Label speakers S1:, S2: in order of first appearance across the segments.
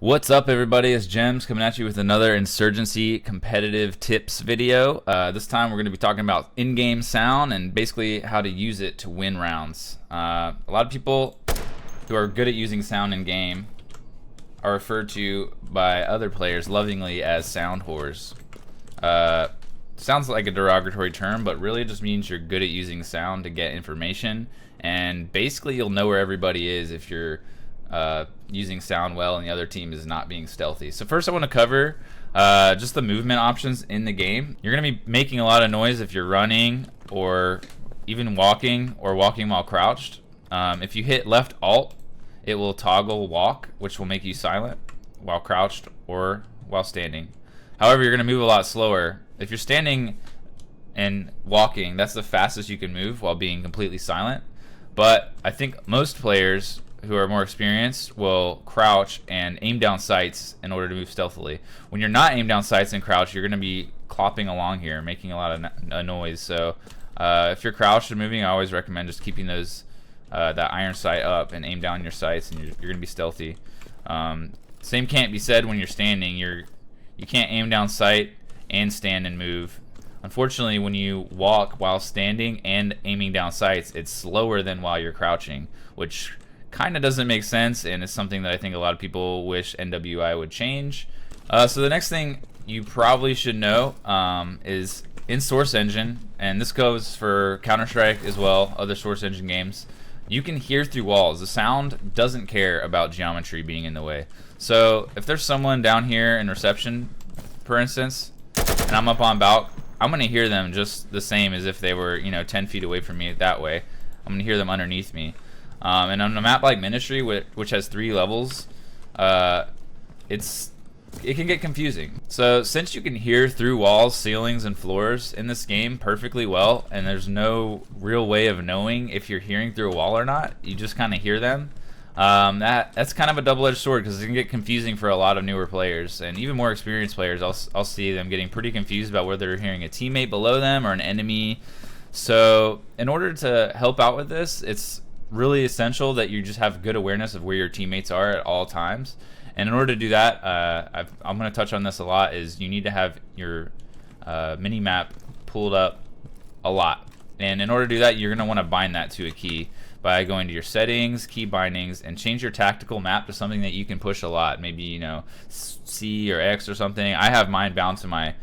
S1: What's up, everybody? It's Gems coming at you with another Insurgency competitive tips video. This time we're going to be talking about in-game sound and basically how to use it to win rounds. A lot of people who are good at using sound in-game are referred to by other players lovingly as sound whores. Sounds like a derogatory term, but really just means you're good at using sound to get information, and basically you'll know where everybody is if you're using sound well and the other team is not being stealthy. So first I want to cover just the movement options in the game. You're going to be making a lot of noise if you're running or even walking or walking while crouched. If you hit left alt, it will toggle walk, which will make you silent while crouched or while standing. However, you're going to move a lot slower. If you're standing and walking, that's the fastest you can move while being completely silent. But I think most players who are more experienced will crouch and aim down sights in order to move stealthily. When you're not aim down sights and crouch, you're going to be clopping along here, making a lot of noise. So if you're crouched and moving, I always recommend just keeping those that iron sight up and aim down your sights, and you're going to be stealthy. Same can't be said when you're standing. You can't aim down sight and stand and move. Unfortunately, when you walk while standing and aiming down sights, it's slower than while you're crouching, which kind of doesn't make sense, and it's something that I think a lot of people wish NWI would change. So the next thing you probably should know is in Source Engine, and this goes for Counter-Strike as well, other Source Engine games, you can hear through walls. The sound doesn't care about geometry being in the way. So if there's someone down here in reception, for instance, and I'm up on Balk, I'm going to hear them just the same as if they were 10 feet away from me that way. I'm going to hear them underneath me. And on a map like Ministry, which has 3 levels, it can get confusing. So since you can hear through walls, ceilings, and floors in this game perfectly well, and there's no real way of knowing if you're hearing through a wall or not, you just kind of hear them. That's kind of a double-edged sword, because it can get confusing for a lot of newer players, and even more experienced players. I'll see them getting pretty confused about whether they're hearing a teammate below them or an enemy. So in order to help out with this, it's really essential that you just have good awareness of where your teammates are at all times. And in order to do that, I'm going to touch on this a lot, is you need to have your mini map pulled up a lot. And in order to do that, you're going to want to bind that to a key by going to your settings, key bindings, and change your tactical map to something that you can push a lot. Maybe C or X or something. I have mine bound to my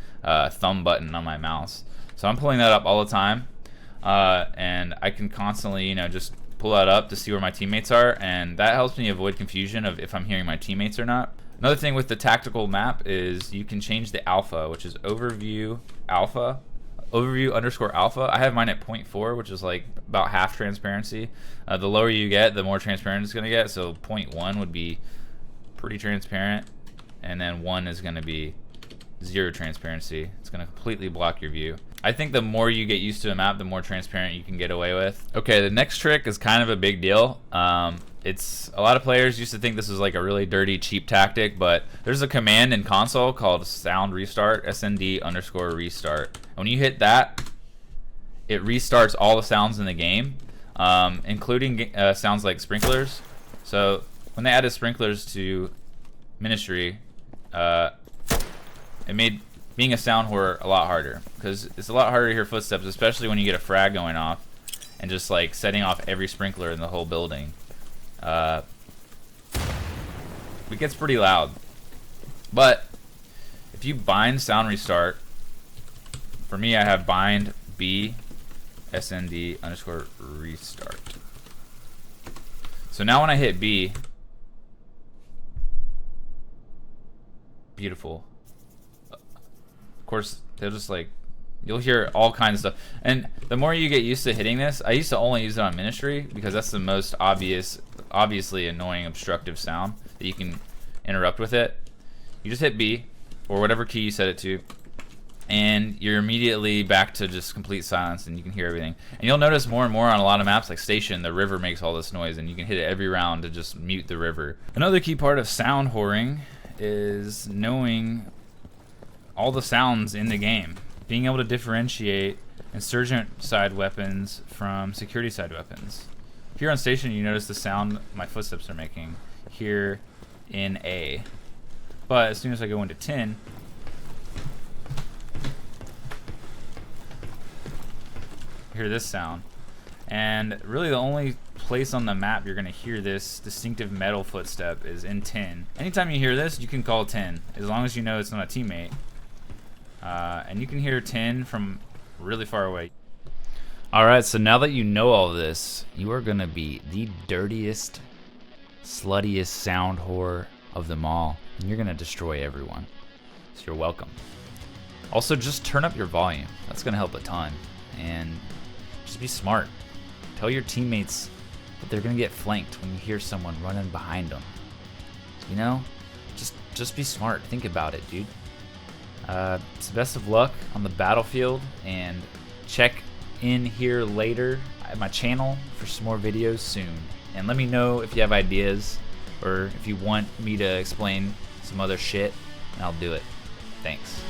S1: thumb button on my mouse, so I'm pulling that up all the time, and I can constantly just pull that up to see where my teammates are, and that helps me avoid confusion of if I'm hearing my teammates or not. Another thing with the tactical map is you can change the alpha, which is overview underscore alpha. I have mine at 0.4, which is like about half transparency. The lower you get, the more transparent it's going to get. So 0.1 would be pretty transparent, and then 1 is going to be 0 transparency. It's going to completely block your view. I think the more you get used to a map, the more transparent you can get away with. Okay, the next trick is kind of a big deal. It's a lot of players used to think this was like a really dirty, cheap tactic, but there's a command in console called sound restart, SND underscore restart. When you hit that, it restarts all the sounds in the game, including sounds like sprinklers. So when they added sprinklers to Ministry, it made being a sound whore a lot harder, because it's a lot harder to hear footsteps, especially when you get a frag going off and just like setting off every sprinkler in the whole building. It gets pretty loud. But if you bind sound restart, for me I have bind B SND underscore restart. So now when I hit B, beautiful. Of course, they'll just you'll hear all kinds of stuff. And the more you get used to hitting this, I used to only use it on Ministry because that's the most obviously annoying obstructive sound that you can interrupt with it. You just hit B or whatever key you set it to, and you're immediately back to just complete silence, and you can hear everything. And you'll notice more and more on a lot of maps like Station, the river makes all this noise, and you can hit it every round to just mute the river. Another key part of sound whoring is knowing all the sounds in the game, being able to differentiate insurgent side weapons from security side weapons. Here on Station, you notice the sound my footsteps are making here in A. But as soon as I go into 10, hear this sound. And really the only place on the map you're going to hear this distinctive metal footstep is in 10. Anytime you hear this, you can call 10, as long as you know it's not a teammate. And you can hear 10 from really far away. Alright, so now that you know all this, you are going to be the dirtiest, sluttiest sound whore of them all. And you're going to destroy everyone. So you're welcome. Also, just turn up your volume. That's going to help a ton. And just be smart. Tell your teammates that they're going to get flanked when you hear someone running behind them. You know? Just be smart. Think about it, dude. So best of luck on the battlefield, and check in here later at my channel for some more videos soon. And let me know if you have ideas or if you want me to explain some other shit, and I'll do it. Thanks.